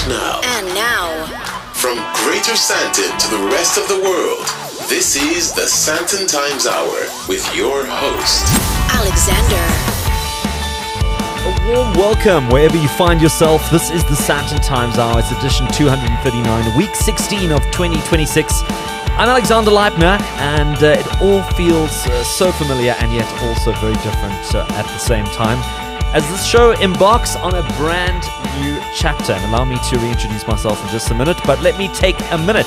And now, from Greater Sandton to the rest of the world, this is the Sandton Times Hour with your host, Alexander. A warm welcome wherever you find yourself. This is the Sandton Times Hour. It's edition 239, week 16 of 2026. I'm Alexander Leipner, and it all feels so familiar and yet also very different at the same time, as this show embarks on a brand new chapter. And allow me to reintroduce myself in just a minute, but let me take a minute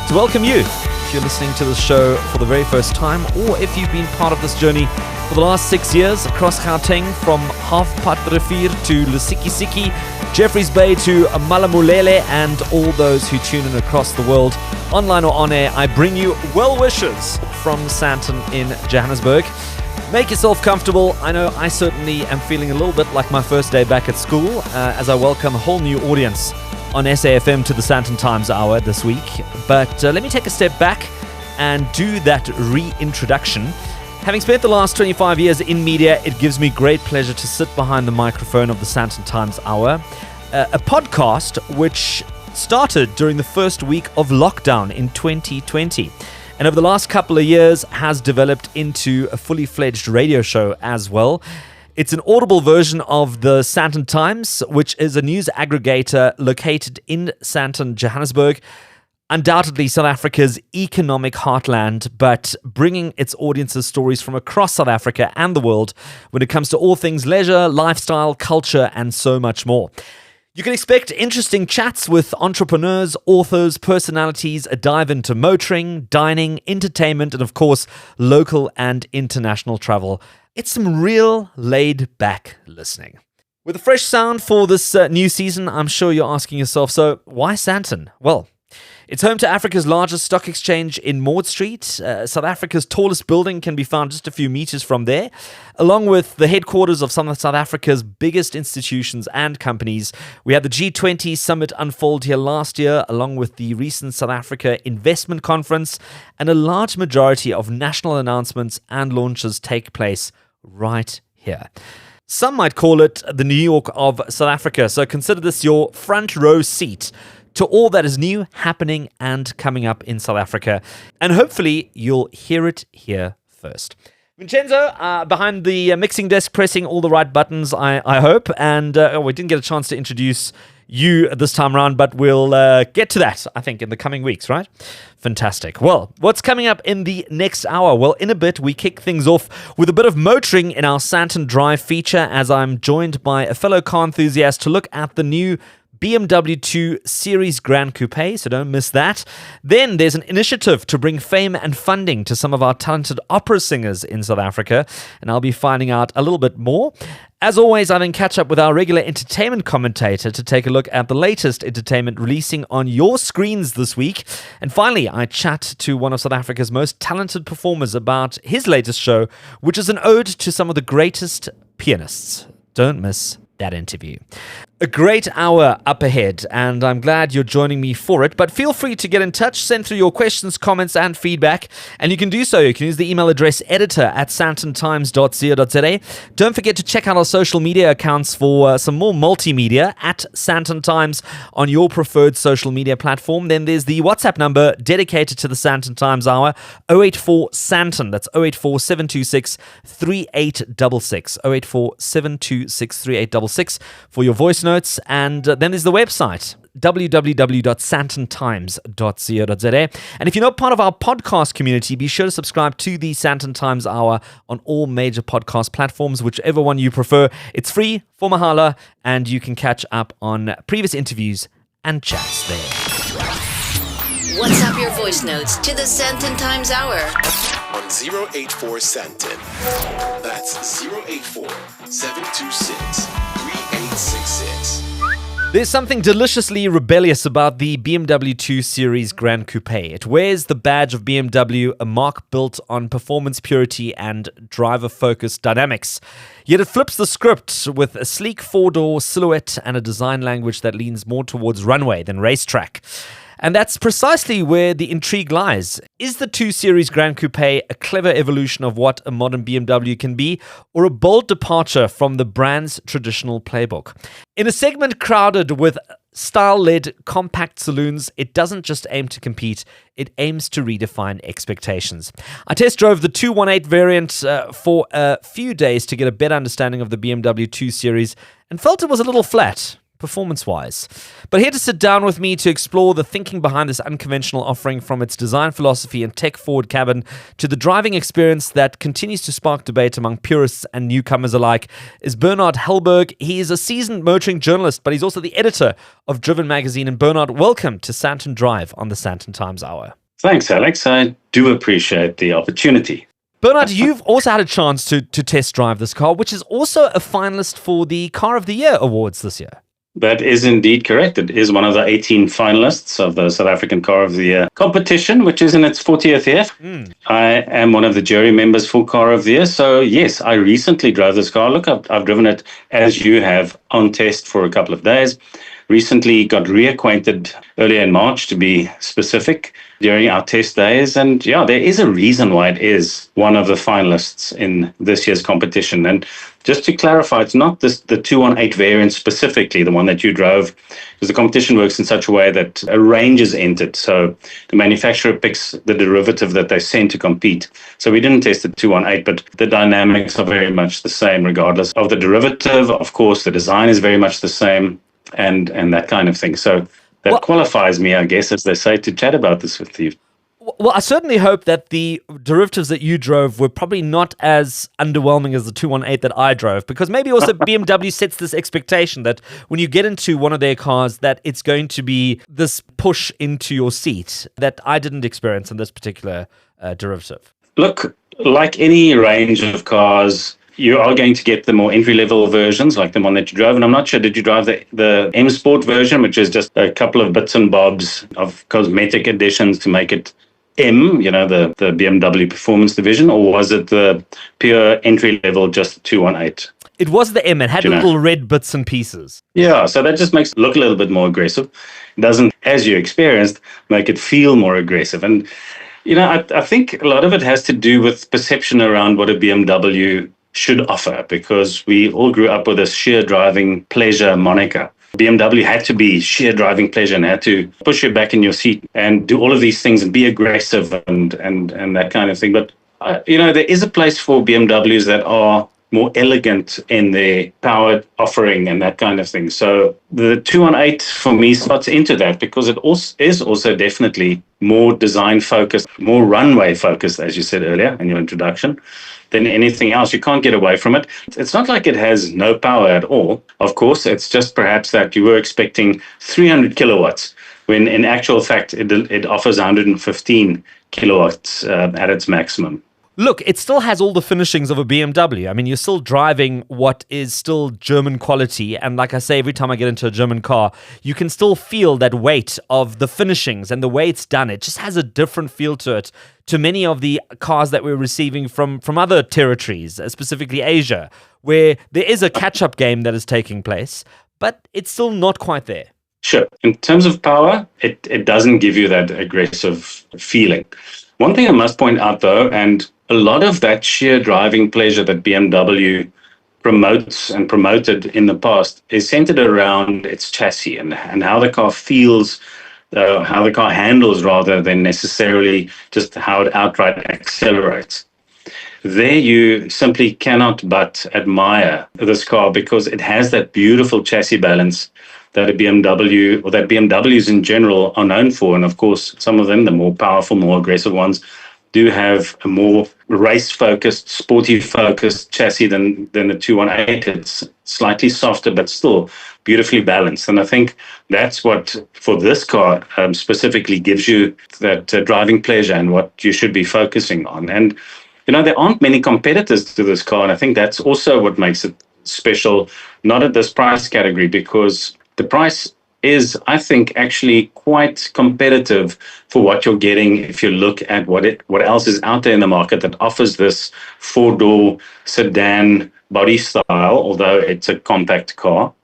to welcome you. If you're listening to this show for the very first time, or if you've been part of this journey for the last 6 years across Gauteng, from Halfpad Rivier to Lusikisiki, Jeffreys Bay to Malamulele, and all those who tune in across the world, online or on air, I bring you well wishes from Sandton in Johannesburg. Make yourself comfortable. I know I certainly am feeling a little bit like my first day back at school as I welcome a whole new audience on SAFM to the Sandton Times Hour this week. But let me take a step back and do that reintroduction. Having spent the last 25 years in media, it gives me great pleasure to sit behind the microphone of the Sandton Times Hour, a podcast which started during the first week of lockdown in 2020. And over the last couple of years has developed into a fully fledged radio show as well. It's an audible version of the Sandton Times, which is a news aggregator located in Sandton, Johannesburg. Undoubtedly South Africa's economic heartland, but bringing its audiences stories from across South Africa and the world when it comes to all things leisure, lifestyle, culture, and so much more. You can expect interesting chats with entrepreneurs, authors, personalities, a dive into motoring, dining, entertainment, and of course, local and international travel. It's some real laid-back listening. With a fresh sound for this new season, I'm sure you're asking yourself, so why Sandton? Well, it's home to Africa's largest stock exchange in Maud Street. South Africa's tallest building can be found just a few meters from there, along with the headquarters of some of South Africa's biggest institutions and companies. We had the G20 summit unfold here last year, along with the recent South Africa Investment Conference, and a large majority of national announcements and launches take place right here. Some might call it the New York of South Africa, so consider this your front row seat to all that is new, happening, and coming up in South Africa. And hopefully, you'll hear it here first. Vincenzo, behind the mixing desk, pressing all the right buttons, I hope. And we didn't get a chance to introduce you this time around, but we'll get to that, I think, in the coming weeks, right? Fantastic. Well, what's coming up in the next hour? Well, in a bit, we kick things off with a bit of motoring in our Sandton Drive feature, as I'm joined by a fellow car enthusiast to look at the new BMW 2 Series Gran Coupé, so don't miss that. Then there's an initiative to bring fame and funding to some of our talented opera singers in South Africa, and I'll be finding out a little bit more. As always, I then catch up with our regular entertainment commentator to take a look at the latest entertainment releasing on your screens this week. And finally, I chat to one of South Africa's most talented performers about his latest show, which is an ode to some of the greatest pianists. Don't miss that interview. A great hour up ahead, and I'm glad you're joining me for it. But feel free to get in touch, send through your questions, comments, and feedback. And you can do so. You can use the email address editor@sandtontimes.co.za. Don't forget to check out our social media accounts for some more multimedia at Sandton Times on your preferred social media platform. Then there's the WhatsApp number dedicated to the Sandton Times Hour, 084 Sandton. That's 084 726 3866. 084 726 3866 for your voice notes. And then there's the website, www.sandtontimes.co.za. And if you're not part of our podcast community, be sure to subscribe to the Sandton Times Hour on all major podcast platforms, whichever one you prefer. It's free for Mahala, and you can catch up on previous interviews and chats there. WhatsApp your voice notes to the Sandton Times Hour on 084 Sandton. That's 084 726 3866. There's something deliciously rebellious about the BMW 2 Series Gran Coupé. It wears the badge of BMW, a mark built on performance purity and driver-focused dynamics. Yet it flips the script with a sleek four-door silhouette and a design language that leans more towards runway than racetrack. And that's precisely where the intrigue lies. Is the 2 Series Gran Coupé a clever evolution of what a modern BMW can be, or a bold departure from the brand's traditional playbook? In a segment crowded with style-led compact saloons, it doesn't just aim to compete, it aims to redefine expectations. I test drove the 218 variant for a few days to get a better understanding of the BMW 2 Series and felt it was a little flat, performance-wise. But here to sit down with me to explore the thinking behind this unconventional offering, from its design philosophy and tech-forward cabin to the driving experience that continues to spark debate among purists and newcomers alike, is Bernard Hellberg. He is a seasoned motoring journalist, but he's also the editor of Driven magazine. And Bernard, welcome to Sandton Drive on the Sandton Times Hour. Thanks, Alex. I do appreciate the opportunity. Bernard, you've also had a chance to test drive this car, which is also a finalist for the Car of the Year Awards this year. That is indeed correct. It is one of the 18 finalists of the South African Car of the Year competition, which is in its 40th year. I am one of the jury members for Car of the Year. So, yes, I recently drove this car. Look, I've driven it, as you have, on test for a couple of days. Recently got reacquainted earlier in March, to be specific, during our test days. And yeah, there is a reason why it is one of the finalists in this year's competition. And just to clarify, it's not the 218 variant specifically, the one that you drove, because the competition works in such a way that a range is entered. So the manufacturer picks the derivative that they send to compete. So we didn't test the 218, but the dynamics are very much the same regardless of the derivative. Of course, the design is very much the same. And that kind of thing. So that qualifies me, I guess, as they say, to chat about this with you. Well, I certainly hope that the derivatives that you drove were probably not as underwhelming as the 218 that I drove, because maybe also BMW sets this expectation that when you get into one of their cars, that it's going to be this push into your seat that I didn't experience in this particular derivative. Look, like any range of cars, you are going to get the more entry-level versions, like the one that you drove. And I'm not sure, did you drive the M Sport version, which is just a couple of bits and bobs of cosmetic additions to make it M, the BMW Performance Division, or was it the pure entry-level, just 218? It was the M. It had little red bits and pieces. Yeah, so that just makes it look a little bit more aggressive. It doesn't, as you experienced, make it feel more aggressive. And, I think a lot of it has to do with perception around what a BMW should offer, because we all grew up with this sheer driving pleasure moniker. BMW had to be sheer driving pleasure and had to push you back in your seat and do all of these things and be aggressive and that kind of thing. But, there is a place for BMWs that are more elegant in their power offering and that kind of thing. So the 218 for me slots into that, because it is also definitely more design focused, more runway focused, as you said earlier in your introduction, than anything else. You can't get away from it. It's not like it has no power at all. Of course, it's just perhaps that you were expecting 300 kilowatts, when in actual fact it offers 115 kilowatts at its maximum. Look, it still has all the finishings of a BMW. I mean, you're still driving what is still German quality. And like I say, every time I get into a German car, you can still feel that weight of the finishings and the way it's done. It just has a different feel to it to many of the cars that we're receiving from other territories, specifically Asia, where there is a catch-up game that is taking place, but it's still not quite there. Sure. In terms of power, it doesn't give you that aggressive feeling. One thing I must point out, though, and a lot of that sheer driving pleasure that BMW promotes and promoted in the past is centered around its chassis and how the car feels, how the car handles, rather than necessarily just how it outright accelerates. There you simply cannot but admire this car, because it has that beautiful chassis balance that a BMW, or that BMWs in general, are known for. And of course, some of them, the more powerful, more aggressive ones, do have a more race-focused, sporty-focused chassis than the 218. It's slightly softer, but still beautifully balanced. And I think that's what, for this car, specifically gives you that driving pleasure and what you should be focusing on. And, there aren't many competitors to this car, and I think that's also what makes it special, not at this price category, because the price is, I think, actually quite competitive for what you're getting if you look at what else is out there in the market that offers this four-door sedan body style, although it's a compact car.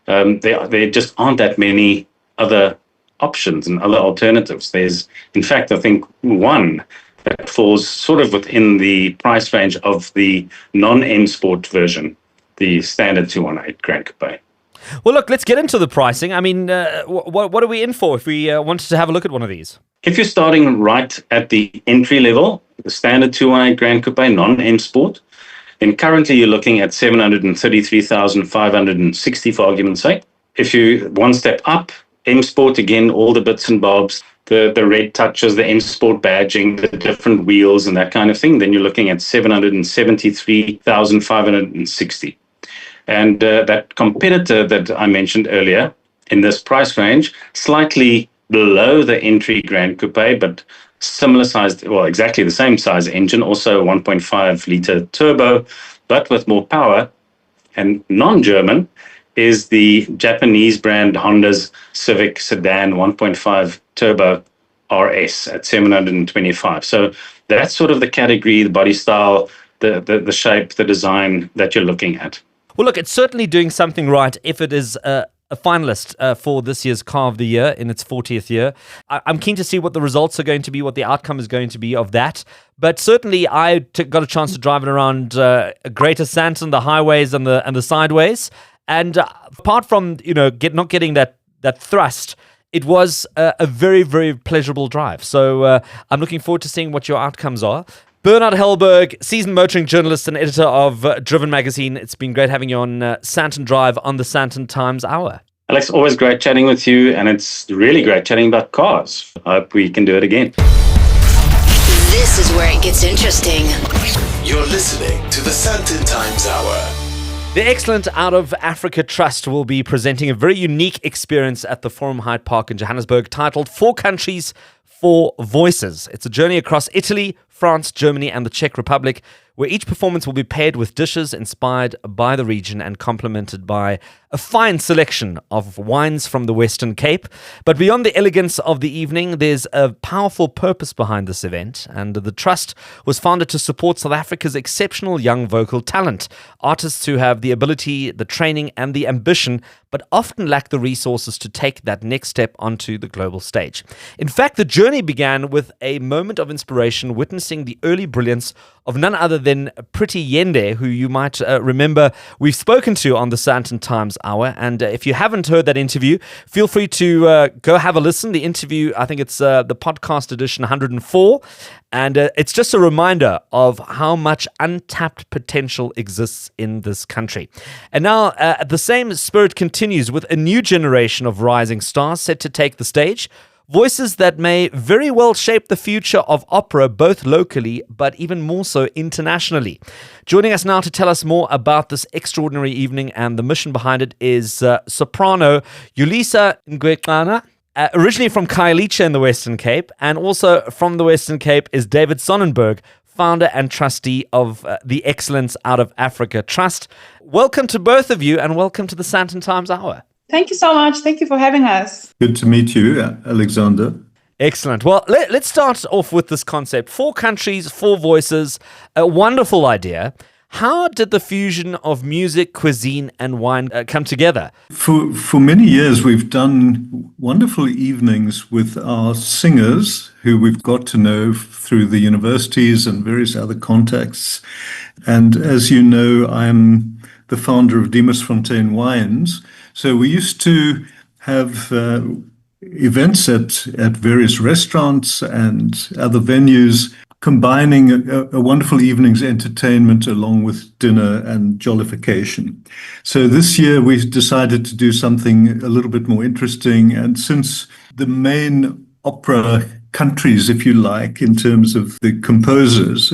There just aren't that many other options and other alternatives. There's, in fact, I think one that falls sort of within the price range of the non-M Sport version, the standard 218 Gran Coupé. Well, look, let's get into the pricing. I mean, what are we in for if we wanted to have a look at one of these? If you're starting right at the entry level, the standard 218 Gran Coupé, non-M Sport, then currently you're looking at 733,560 for argument's sake. If you one step up, M Sport, again, all the bits and bobs, the red touches, the M Sport badging, the different wheels and that kind of thing, then you're looking at 773,560. And that competitor that I mentioned earlier in this price range, slightly below the entry Gran Coupé, but similar sized, well, exactly the same size engine, also 1.5 liter turbo, but with more power and non-German, is the Japanese brand Honda's Civic Sedan 1.5 turbo RS at 725. So that's sort of the category, the body style, the shape, the design that you're looking at. Well, look, it's certainly doing something right if it is a finalist for this year's Car of the Year in its 40th year. I'm keen to see what the results are going to be, what the outcome is going to be of that. But certainly I got a chance to drive it around Greater Sandton, the highways and the sideways. And apart from, not getting that thrust, it was a very, very pleasurable drive. So I'm looking forward to seeing what your outcomes are. Bernard Hellberg, seasoned motoring journalist and editor of Driven Magazine. It's been great having you on Sandton Drive on the Sandton Times Hour. Alex, always great chatting with you, and it's really great chatting about cars. I hope we can do it again. This is where it gets interesting. You're listening to the Sandton Times Hour. The excellent Out of Africa Trust will be presenting a very unique experience at the Forum Hyde Park in Johannesburg titled 4 Countries, 4 Voices. It's a journey across Italy, France, Germany, and the Czech Republic, where each performance will be paired with dishes inspired by the region and complemented by a fine selection of wines from the Western Cape. But beyond the elegance of the evening, there's a powerful purpose behind this event, and the Trust was founded to support South Africa's exceptional young vocal talent, artists who have the ability, the training, and the ambition, but often lack the resources to take that next step onto the global stage. In fact, the journey began with a moment of inspiration, witnessing the early brilliance of none other than Pretty Yende, who you might remember we've spoken to on the Sandton Times Hour. And if you haven't heard that interview, feel free to go have a listen. The interview, I think it's the podcast edition 104. And it's just a reminder of how much untapped potential exists in this country. And now the same spirit continues with a new generation of rising stars set to take the stage. Voices that may very well shape the future of opera, both locally, but even more so internationally. Joining us now to tell us more about this extraordinary evening and the mission behind it is soprano Yolisa Ngwexana, originally from Khayelitsha in the Western Cape, and also from the Western Cape is David Sonnenberg, founder and trustee of the Excellence Out of Africa Trust. Welcome to both of you, and welcome to the Sandton Times Hour. Thank you so much. Thank you for having us. Good to meet you, Alexander. Excellent. Well, let's start off with this concept. 4 countries, 4 voices, a wonderful idea. How did the fusion of music, cuisine, and wine come together? For many years, we've done wonderful evenings with our singers, who we've got to know through the universities and various other contexts. And as you know, I'm the founder of Demersfontein Wines. So we used to have events at various restaurants and other venues, combining a wonderful evening's entertainment along with dinner and jollification. So this year we decided to do something a little bit more interesting. And since the main opera countries, if you like, in terms of the composers,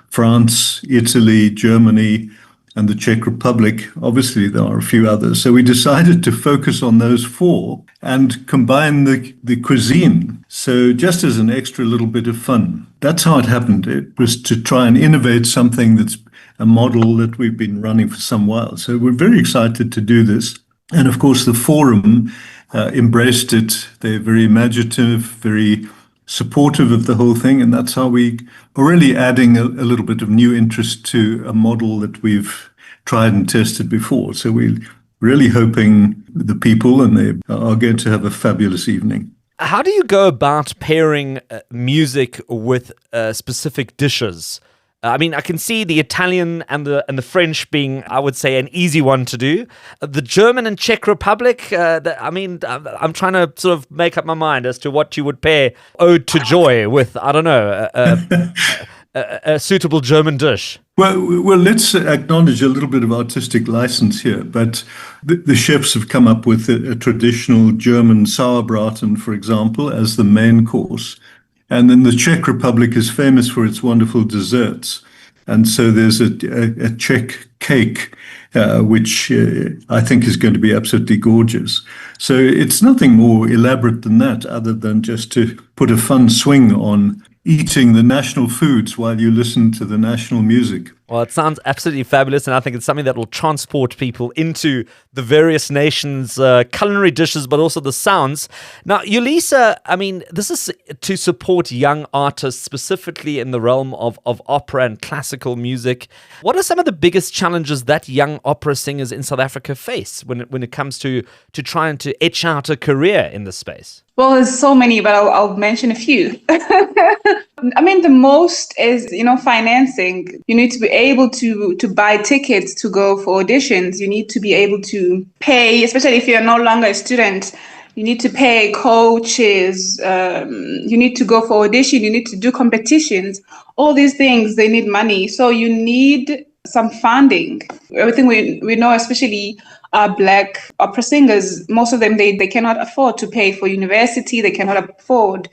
France, Italy, Germany, and the Czech Republic, obviously there are a few others. So we decided to focus on those 4 and combine the cuisine. So just as an extra little bit of fun. That's how it happened. It was to try and innovate something that's a model that we've been running for some while. So we're very excited to do this. And of course, the Forum embraced it. They're very imaginative, very supportive of the whole thing, and that's how we are really adding a little bit of new interest to a model that we've tried and tested before. So we're really hoping the people, and they are going to have a fabulous evening. How do you go about pairing music with specific dishes? I mean, I can see the Italian and the French being, I would say, an easy one to do. The German and Czech Republic, I'm trying to sort of make up my mind as to what you would pair Ode to Joy with, I don't know, a suitable German dish. Well, let's acknowledge a little bit of artistic license here, but the chefs have come up with a traditional German sauerbraten, for example, as the main course. And then the Czech Republic is famous for its wonderful desserts. And so there's a Czech cake, which I think is going to be absolutely gorgeous. So it's nothing more elaborate than that, other than just to put a fun swing on eating the national foods while you listen to the national music. Well, it sounds absolutely fabulous, and I think it's something that will transport people into the various nations' culinary dishes, but also the sounds. Now, Yolisa, I mean, this is to support young artists, specifically in the realm of opera and classical music. What are some of the biggest challenges that young opera singers in South Africa face when it comes to trying to etch out a career in this space? Well, there's so many, but I'll mention a few. I mean, the most is, financing. You need to be able to buy tickets to go for auditions. You need to be able to pay, especially if you're no longer a student. You need to pay coaches. You need to go for audition. You need to do competitions. All these things, they need money. So you need some funding. Everything we know, especially Black opera singers, most of them, they cannot afford to pay for university. They cannot afford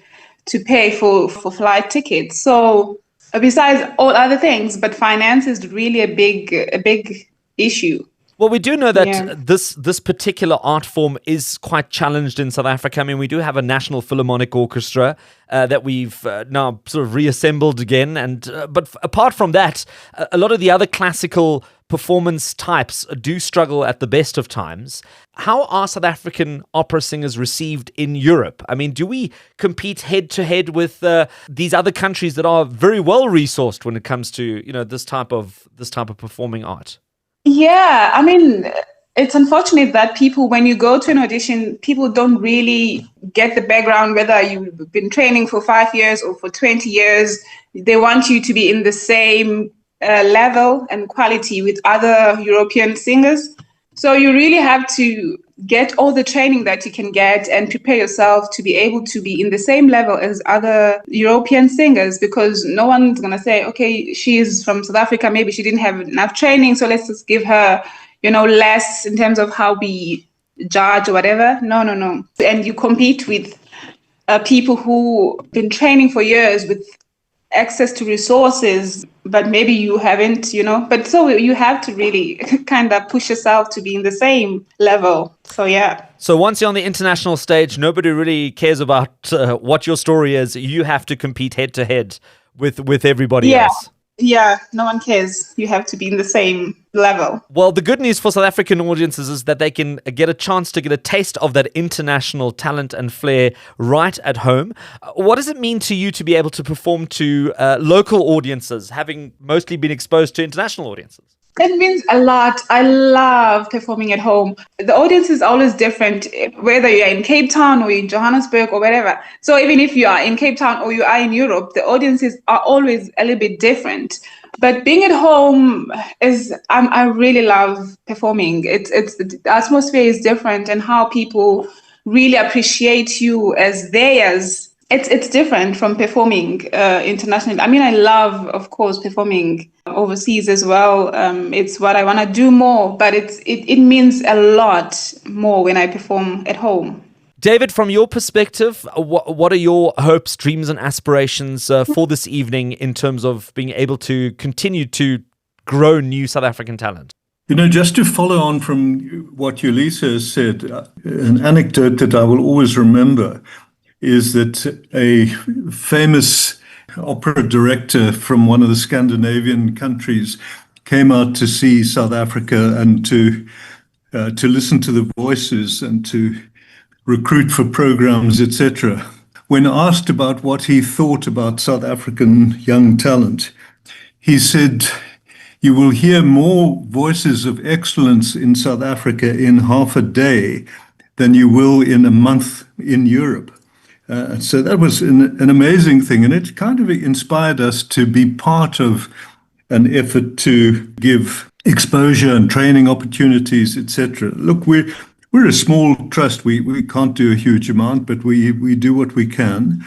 to pay for flight tickets. So besides all other things, but finance is really a big issue. Well, we do know that this particular art form is quite challenged in South Africa. I mean, we do have a National Philharmonic Orchestra that we've now sort of reassembled again. But apart from that, a lot of the other classical performance types do struggle at the best of times. How are South African opera singers received in Europe? I mean, do we compete head to head with these other countries that are very well resourced when it comes to this type of performing art? Yeah, I mean, it's unfortunate that people, when you go to an audition, people don't really get the background, whether you've been training for 5 years or for 20 years. They want you to be in the same level and quality with other European singers. So you really have to get all the training that you can get and prepare yourself to be able to be in the same level as other European singers, because no one's going to say, okay, she's from South Africa, maybe she didn't have enough training, so let's just give her, less in terms of how we judge or whatever. No. And you compete with people who've been training for years with access to resources, but maybe you haven't, but so you have to really kind of push yourself to be in the same level. So, yeah. So once you're on the international stage, nobody really cares about what your story is. You have to compete head to head with everybody else. Yeah, no one cares. You have to be in the same level. Well, the good news for South African audiences is that they can get a chance to get a taste of that international talent and flair right at home. What does it mean to you to be able to perform to local audiences, having mostly been exposed to international audiences? It means a lot. I love performing at home. The audience is always different, whether you're in Cape Town or in Johannesburg or whatever. So even if you are in Cape Town or you are in Europe, the audiences are always a little bit different. But being at home I really love performing. It's the atmosphere is different, and how people really appreciate you as theirs. It's different from performing internationally. I mean, I love, of course, performing overseas as well. It's what I want to do more, but it means a lot more when I perform at home. David, from your perspective, what are your hopes, dreams, and aspirations for this evening in terms of being able to continue to grow new South African talent? Just to follow on from what Yolisa has said, an anecdote that I will always remember is that a famous opera director from one of the Scandinavian countries came out to see South Africa and to listen to the voices and to recruit for programs, etc. When asked about what he thought about South African young talent, he said, "You will hear more voices of excellence in South Africa in half a day than you will in a month in Europe." So that was an amazing thing, and it kind of inspired us to be part of an effort to give exposure and training opportunities, etc. Look, we're a small trust. We can't do a huge amount, but we do what we can.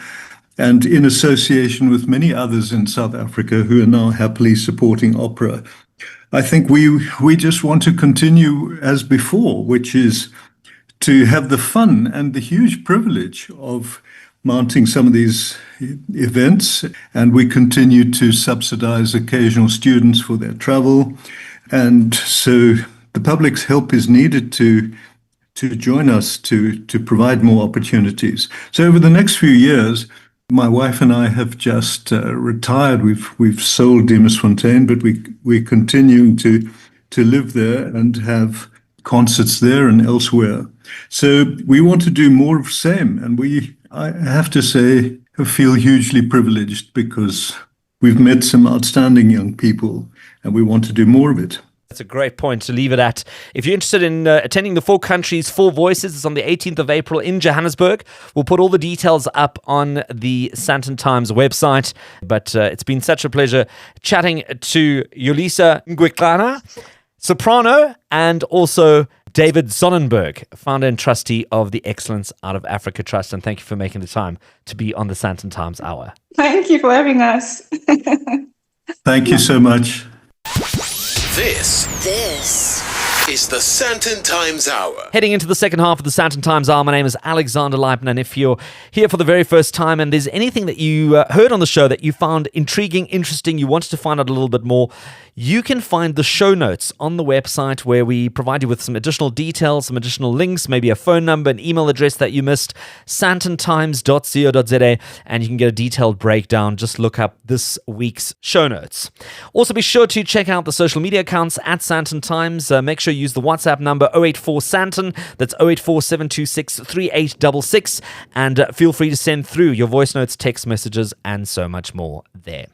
And in association with many others in South Africa who are now happily supporting opera, I think we just want to continue as before, which is to have the fun and the huge privilege of mounting some of these events. And we continue to subsidize occasional students for their travel. And so the public's help is needed to join us to provide more opportunities. So over the next few years, my wife and I have just retired. We've sold Demersfontein, but we're continuing to live there and have concerts there and elsewhere. So we want to do more of the same. And I have to say, I feel hugely privileged because we've met some outstanding young people and we want to do more of it. That's a great point to leave it at. If you're interested in attending the Four Countries, Four Voices, it's on the 18th of April in Johannesburg. We'll put all the details up on the Sandton Times website. But it's been such a pleasure chatting to Yolisa Ngwexana, Soprano, and also David Sonnenberg, founder and trustee of the Excellence Out of Africa Trust. And thank you for making the time to be on the Sandton Times Hour. Thank you for having us. Thank you so much. This is the Sandton Times Hour. Heading into the second half of the Sandton Times Hour, my name is Alexander Leipner, and if you're here for the very first time and there's anything that you heard on the show that you found intriguing, interesting, you wanted to find out a little bit more, you can find the show notes on the website where we provide you with some additional details, some additional links, maybe a phone number, an email address that you missed, sandtontimes.co.za, and you can get a detailed breakdown. Just look up this week's show notes. Also, be sure to check out the social media accounts at Sandton Times. Make sure you use the WhatsApp number 084 Sandton. That's 084 726 3866. And feel free to send through your voice notes, text messages, and so much more there.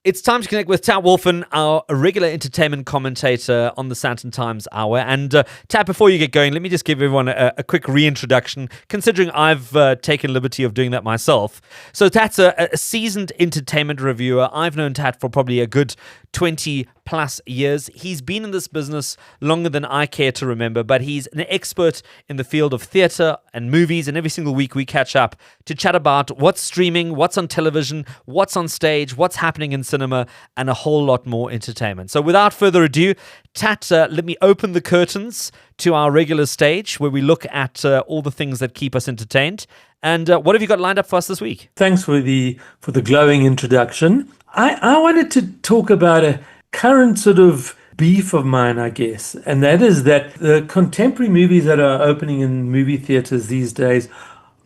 It's time to connect with Tat Wolfen, our regular entertainment commentator on the Sandton Times Hour. And Tat, before you get going, let me just give everyone a quick reintroduction, considering I've taken liberty of doing that myself. So Tat's a seasoned entertainment reviewer. I've known Tat for probably a good 20 plus years. He's been in this business longer than I care to remember, but he's an expert in the field of theatre and movies, and every single week we catch up to chat about what's streaming, what's on television, what's on stage, what's happening in cinema, and a whole lot more entertainment. So without further ado, Tat, let me open the curtains to our regular stage where we look at all the things that keep us entertained. And what have you got lined up for us this week? Thanks for the glowing introduction. I wanted to talk about a current sort of beef of mine, I guess, and that is that the contemporary movies that are opening in movie theaters these days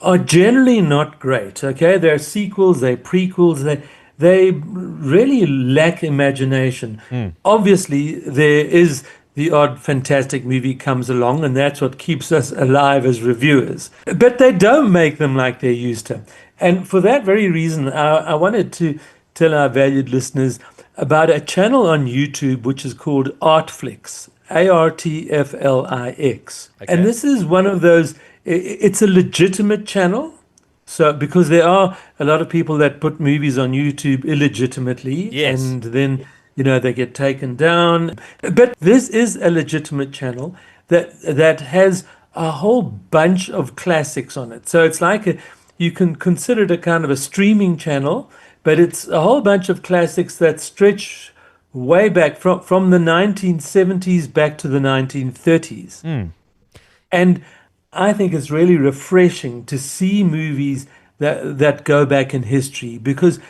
are generally not great, okay? They're sequels, they're prequels, they really lack imagination. Obviously, there is the odd fantastic movie comes along, and that's what keeps us alive as reviewers. But they don't make them like they used to. And for that very reason, I wanted to tell our valued listeners about a channel on YouTube which is called Artflix, Artflix. Okay. And this is one of those, it's a legitimate channel. So, because there are a lot of people that put movies on YouTube illegitimately, yes, and then, they get taken down. But this is a legitimate channel that has a whole bunch of classics on it. So it's like you can consider it a kind of a streaming channel, but it's a whole bunch of classics that stretch way back from the 1970s back to the 1930s. And I think it's really refreshing to see movies that go back in history because,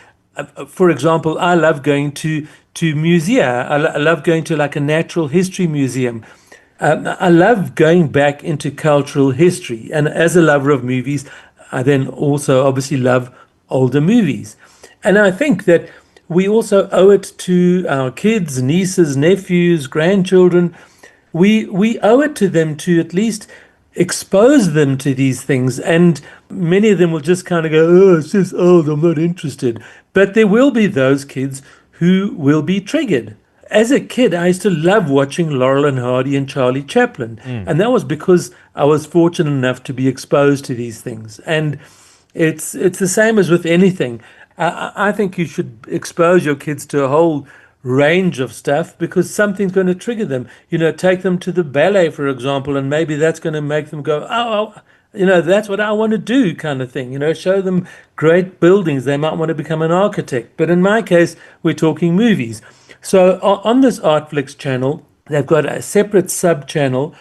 for example, I love going to musea. I love going to like a natural history museum. I love going back into cultural history. And as a lover of movies, I then also obviously love older movies. And I think that we also owe it to our kids, nieces, nephews, grandchildren. We owe it to them to at least expose them to these things. And many of them will just kind of go, oh, it's just old, I'm not interested. But there will be those kids who will be triggered. As a kid, I used to love watching Laurel and Hardy and Charlie Chaplin. And that was because I was fortunate enough to be exposed to these things. And it's the same as with anything. I think you should expose your kids to a whole range of stuff because something's going to trigger them. Take them to the ballet, for example, and maybe that's going to make them go, oh, that's what I want to do, kind of thing. Show them great buildings. They might want to become an architect. But in my case, we're talking movies. So on this Artflix channel, they've got a separate sub-channel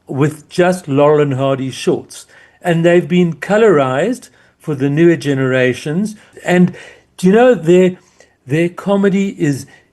with just Laurel and Hardy shorts. And they've been colorized for the newer generations. And their comedy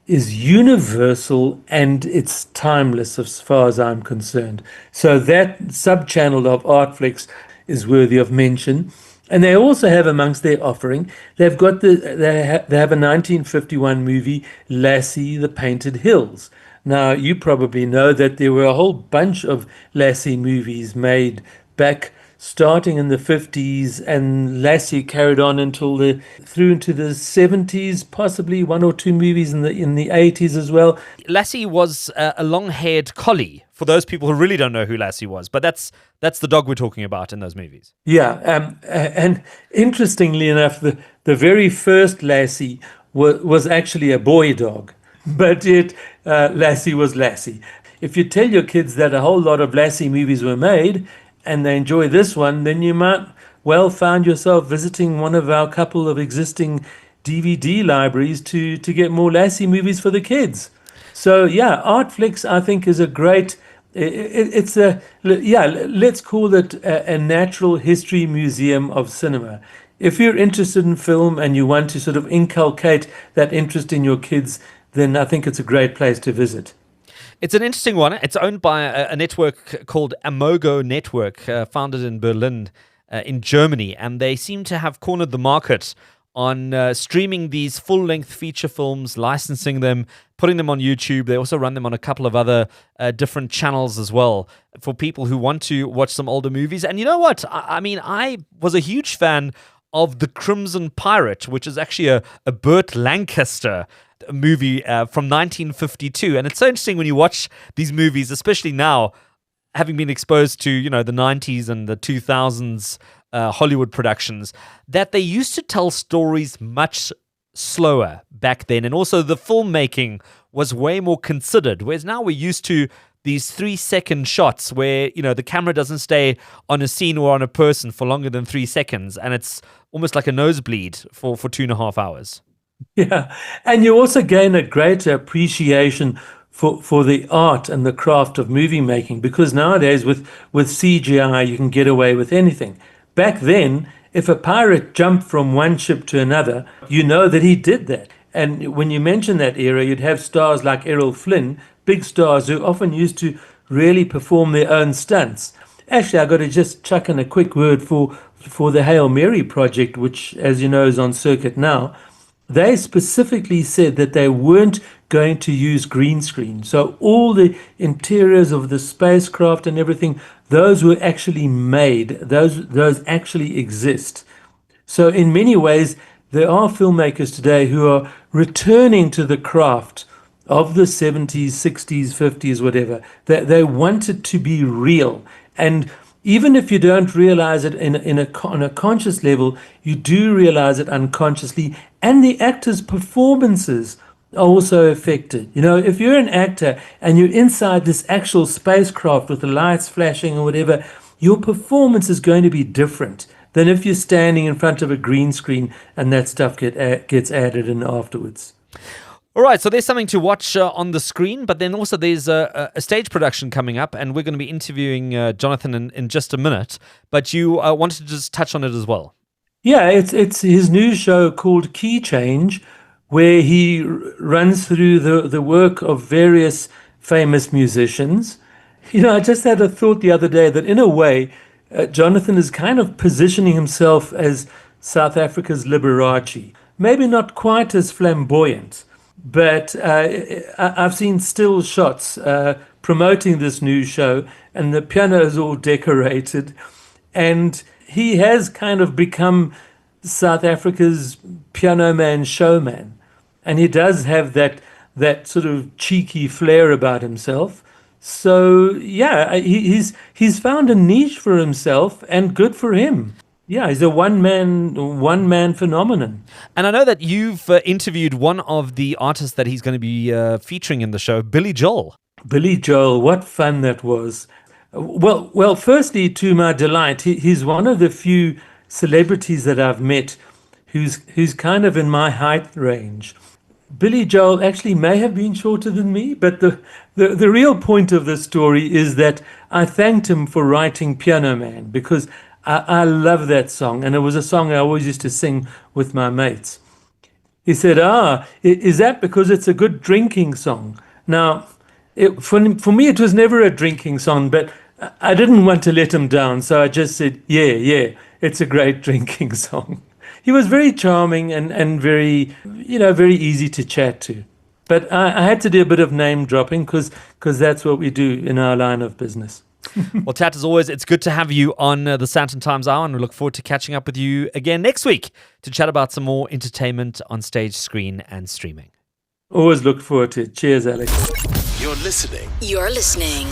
is universal and it's timeless as far as I'm concerned. So that sub-channel of Artflix is worthy of mention. And they also have amongst their offering, they have a 1951 movie, Lassie, The Painted Hills. Now, you probably know that there were a whole bunch of Lassie movies made back starting in the 50s, and Lassie carried on through into the 70s, possibly one or two movies in the 80s as well. Lassie was a long-haired collie, for those people who really don't know who Lassie was, but that's the dog we're talking about in those movies. Yeah, and interestingly enough, the very first Lassie was actually a boy dog, but yet Lassie was Lassie. If you tell your kids that a whole lot of Lassie movies were made, and they enjoy this one, then you might well find yourself visiting one of our couple of existing DVD libraries to get more Lassie movies for the kids. So yeah, Artflix I think is a great. Let's call it a natural history museum of cinema. If you're interested in film and you want to sort of inculcate that interest in your kids, then I think it's a great place to visit. It's an interesting one. It's owned by a network called Amogo Network, founded in Berlin, in Germany. And they seem to have cornered the market on streaming these full-length feature films, licensing them, putting them on YouTube. They also run them on a couple of other different channels as well for people who want to watch some older movies. And you know what? I was a huge fan of The Crimson Pirate, which is actually a Burt Lancaster movie from 1952. And it's so interesting when you watch these movies, especially now, having been exposed to, the 90s and the 2000s Hollywood productions, that they used to tell stories much slower back then. And also the filmmaking was way more considered, whereas now we're used to these 3-second shots where, the camera doesn't stay on a scene or on a person for longer than 3 seconds. And it's almost like a nosebleed for 2.5 hours. Yeah, and you also gain a greater appreciation for the art and the craft of movie making, because nowadays with CGI you can get away with anything. Back then, if a pirate jumped from one ship to another, you know that he did that. And when you mention that era, you'd have stars like Errol Flynn, big stars who often used to really perform their own stunts. Actually, I got to just chuck in a quick word for the Hail Mary project, which, as you know, is on circuit now. They specifically said that they weren't going to use green screen. So all the interiors of the spacecraft and everything, those were actually made. Those actually exist. So in many ways, there are filmmakers today who are returning to the craft of the 70s, 60s, 50s, whatever. They want it to be real. And even if you don't realize it on a conscious level, you do realize it unconsciously, and the actors' performances are also affected. If you're an actor and you're inside this actual spacecraft with the lights flashing or whatever, your performance is going to be different than if you're standing in front of a green screen and that stuff gets added in afterwards. All right, so there's something to watch on the screen, but then also there's a stage production coming up, and we're going to be interviewing Jonathan in just a minute, but you wanted to just touch on it as well. Yeah, it's his new show called Key Change, where he runs through the work of various famous musicians. I just had a thought the other day that in a way, Jonathan is kind of positioning himself as South Africa's Liberace. Maybe not quite as flamboyant, but I've seen still shots promoting this new show, and the piano is all decorated, and he has kind of become South Africa's piano man showman, and he does have that sort of cheeky flair about himself. So yeah, he's found a niche for himself, and good for him. Yeah, he's a one man phenomenon. And I know that you've interviewed one of the artists that he's going to be featuring in the show, Billy Joel. Billy Joel, what fun that was. Well, firstly, to my delight, he's one of the few celebrities that I've met who's kind of in my height range. Billy Joel actually may have been shorter than me, but the real point of the story is that I thanked him for writing Piano Man, because I love that song, and it was a song I always used to sing with my mates. He said, is that because it's a good drinking song? Now, for me, it was never a drinking song, but I didn't want to let him down, so I just said, yeah, it's a great drinking song. He was very charming and very, very easy to chat to. But I had to do a bit of name dropping because that's what we do in our line of business. Well, Tat, as always, it's good to have you on the Sandton Times Hour, and we look forward to catching up with you again next week to chat about some more entertainment on stage, screen, and streaming. Always look forward to it. Cheers, Alex. You're listening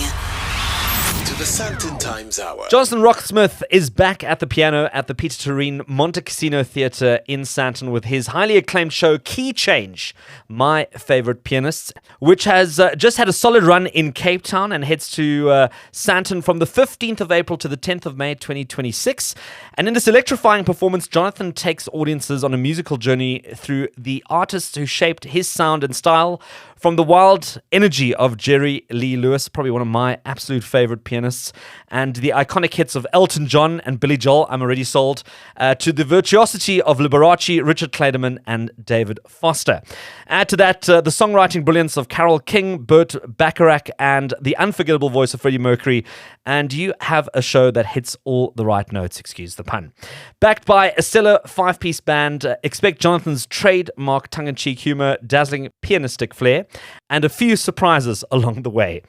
to the Sandton Times Hour. Jonathan Roxmouth is back at the piano at the Pieter Toerien Montecasino Theatre in Sandton with his highly acclaimed show Key Change, My Favorite Pianists, which has just had a solid run in Cape Town and heads to Sandton from the 15th of April to the 10th of May 2026. And in this electrifying performance, Jonathan takes audiences on a musical journey through the artists who shaped his sound and style, from the wild energy of Jerry Lee Lewis, probably one of my absolute favorite pianists, and the iconic hits of Elton John and Billy Joel, I'm already sold, to the virtuosity of Liberace, Richard Clayderman, and David Foster. Add to that the songwriting brilliance of Carole King, Burt Bacharach, and the unforgettable voice of Freddie Mercury, and you have a show that hits all the right notes, excuse the pun. Backed by a stellar five-piece band, expect Jonathan's trademark tongue-in-cheek humor, dazzling pianistic flair, and a few surprises along the way.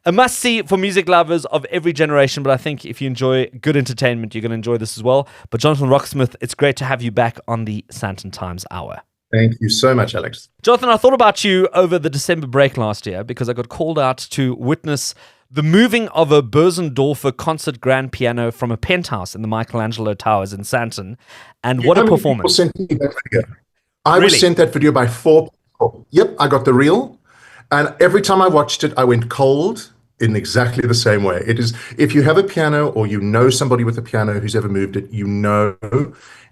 A must-see for music lovers of every generation, but I think if you enjoy good entertainment, you're going to enjoy this as well. But Jonathan Roxmouth, it's great to have you back on the Sandton Times Hour. Thank you so much, Alex. Jonathan, I thought about you over the December break last year because I got called out to witness the moving of a Bösendorfer concert grand piano from a penthouse in the Michelangelo Towers in Sandton. And what a performance. Sent me that video. I was sent that video by 4 people. Yep, I got the reel. And every time I watched it, I went cold in exactly the same way. It is, if you have a piano or you know somebody with a piano who's ever moved it,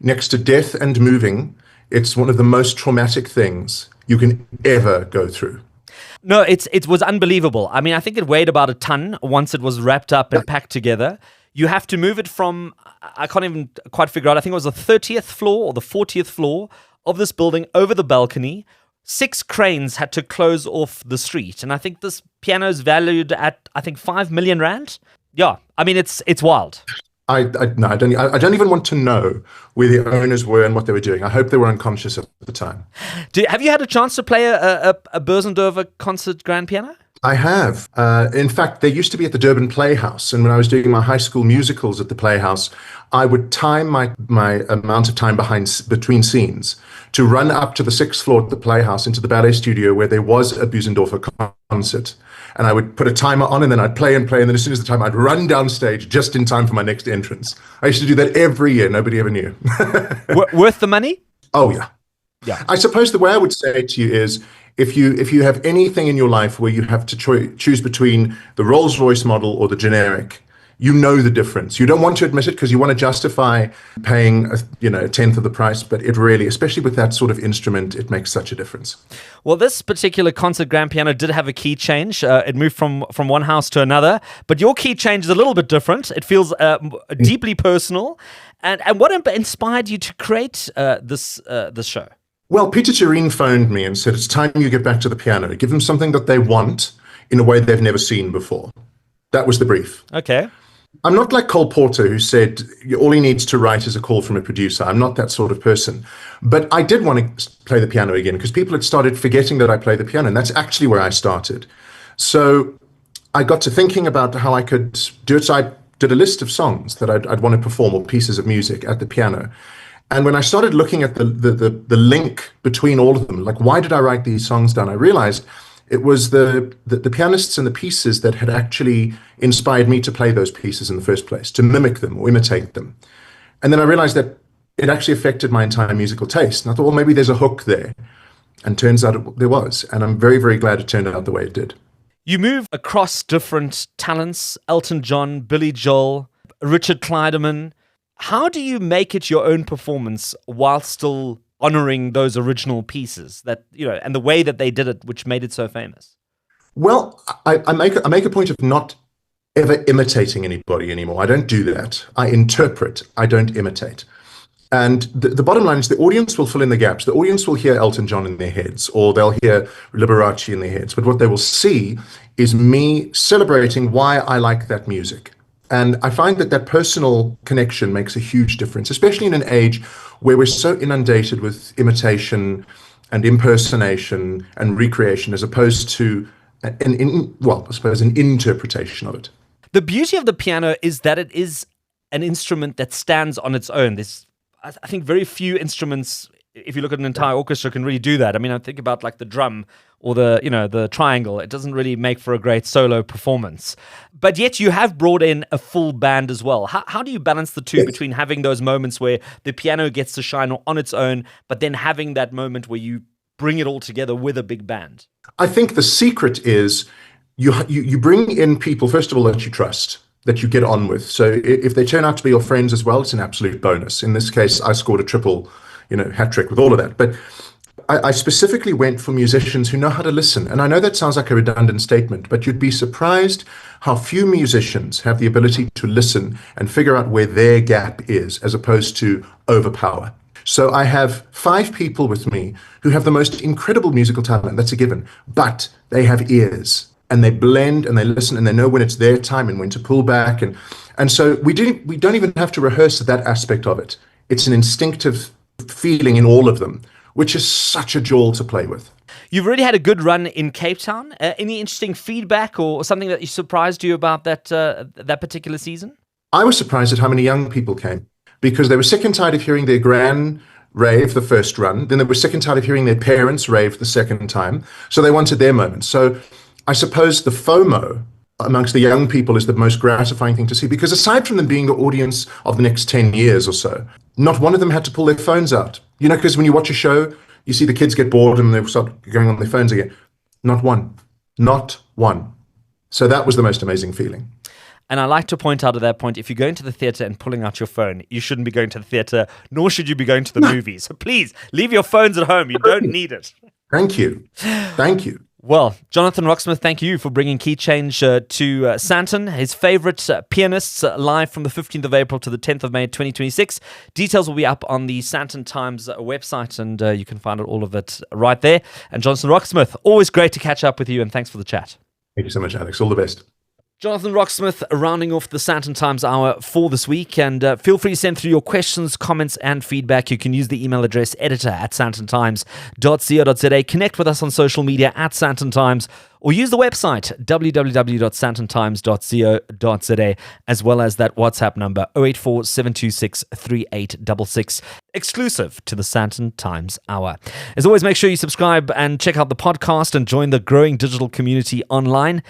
next to death and moving, it's one of the most traumatic things you can ever go through. No, it was unbelievable. I mean, I think it weighed about a ton once it was wrapped up and packed together. You have to move it from, I can't even quite figure out, I think it was the 30th floor or the 40th floor of this building over the balcony. 6 cranes had to close off the street. And I think this piano is valued at, I think, 5 million rand. Yeah, I mean, it's wild. I don't even want to know where the owners were and what they were doing. I hope they were unconscious at the time. Have you had a chance to play a Bösendorfer concert grand piano? I have. In fact, they used to be at the Durban Playhouse. And when I was doing my high school musicals at the Playhouse, I would time my amount of time between scenes to run up to the 6th floor of the Playhouse into the ballet studio where there was a Bösendorfer concert. And I would put a timer on and then I'd play. And then as soon as the time, I'd run downstage just in time for my next entrance. I used to do that every year. Nobody ever knew. Worth the money? Oh, yeah. Yeah. I suppose the way I would say it to you is, if you have anything in your life where you have to choose between the Rolls-Royce model or the generic, you know the difference. You don't want to admit it because you want to justify paying a tenth of the price, but it really, especially with that sort of instrument, it makes such a difference. Well, this particular concert grand piano did have a key change. It moved from one house to another, but your key change is a little bit different. It feels deeply personal. And what inspired you to create this show? Well, Pieter Toerien phoned me and said, it's time you get back to the piano. Give them something that they want in a way they've never seen before. That was the brief. Okay. I'm not like Cole Porter, who said all he needs to write is a call from a producer. I'm not that sort of person. But I did want to play the piano again because people had started forgetting that I play the piano. And that's actually where I started. So I got to thinking about how I could do it. So I did a list of songs that I'd want to perform, or pieces of music at the piano. And when I started looking at the link between all of them, like, why did I write these songs down? I realized it was the pianists and the pieces that had actually inspired me to play those pieces in the first place, to mimic them or imitate them. And then I realized that it actually affected my entire musical taste. And I thought, well, maybe there's a hook there. And turns out there was. And I'm very, very glad it turned out the way it did. You move across different talents, Elton John, Billy Joel, Richard Clydeman. How do you make it your own performance while still honoring those original pieces that, and the way that they did it, which made it so famous? Well, I make a point of not ever imitating anybody anymore. I don't do that. I interpret. I don't imitate. And the bottom line is the audience will fill in the gaps. The audience will hear Elton John in their heads, or they'll hear Liberace in their heads. But what they will see is me celebrating why I like that music. And I find that personal connection makes a huge difference, especially in an age where we're so inundated with imitation and impersonation and recreation, as opposed to an interpretation of it. The beauty of the piano is that it is an instrument that stands on its own. There's, I think, very few instruments, if you look at an entire orchestra, can really do that. I mean, I think about like the drum or the triangle. It doesn't really make for a great solo performance. But yet you have brought in a full band as well. How do you balance the two between having those moments where the piano gets to shine on its own, but then having that moment where you bring it all together with a big band? I think the secret is you bring in people, first of all, that you trust, that you get on with. So if they turn out to be your friends as well, it's an absolute bonus. In this case, I scored a triple, hat trick with all of that. But I specifically went for musicians who know how to listen. And I know that sounds like a redundant statement, but you'd be surprised how few musicians have the ability to listen and figure out where their gap is, as opposed to overpower. So I have 5 people with me who have the most incredible musical talent. That's a given. But they have ears, and they blend and they listen, and they know when it's their time and when to pull back. And so we don't even have to rehearse that aspect of it. It's an instinctive feeling in all of them, which is such a jewel to play with. You've already had a good run in Cape Town. Any interesting feedback or something that surprised you about that particular season? I was surprised at how many young people came, because they were sick and tired of hearing their gran rave the first run. Then they were sick and tired of hearing their parents rave the second time. So they wanted their moment. So I suppose the FOMO amongst the young people is the most gratifying thing to see, because aside from them being the audience of the next 10 years or so, not one of them had to pull their phones out. Because when you watch a show, you see the kids get bored and they start going on their phones again. Not one. Not one. So that was the most amazing feeling. And I like to point out at that point, if you're going to the theatre and pulling out your phone, you shouldn't be going to the theatre, nor should you be going to the movies. So please, leave your phones at home. You don't need it. Thank you. Thank you. Well, Jonathan Roxmouth, thank you for bringing Key Change to Sandton. His favourite pianists live from the 15th of April to the 10th of May 2026. Details will be up on the Sandton Times website, and you can find all of it right there. And Jonathan Roxmouth, always great to catch up with you, and thanks for the chat. Thank you so much, Alex. All the best. Jonathan Roxmouth rounding off the Sandton Times Hour for this week. And feel free to send through your questions, comments, and feedback. You can use the email address editor@sandtontimes.co.za. Connect with us on social media @Sandton Times, or use the website www.sandtontimes.co.za, as well as that WhatsApp number 084 726 3866, exclusive to the Sandton Times Hour. As always, make sure you subscribe and check out the podcast and join the growing digital community online.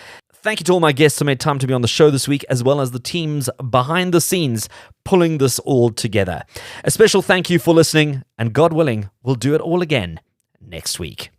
Thank you to all my guests who made time to be on the show this week, as well as the teams behind the scenes pulling this all together. A special thank you for listening, and God willing, we'll do it all again next week.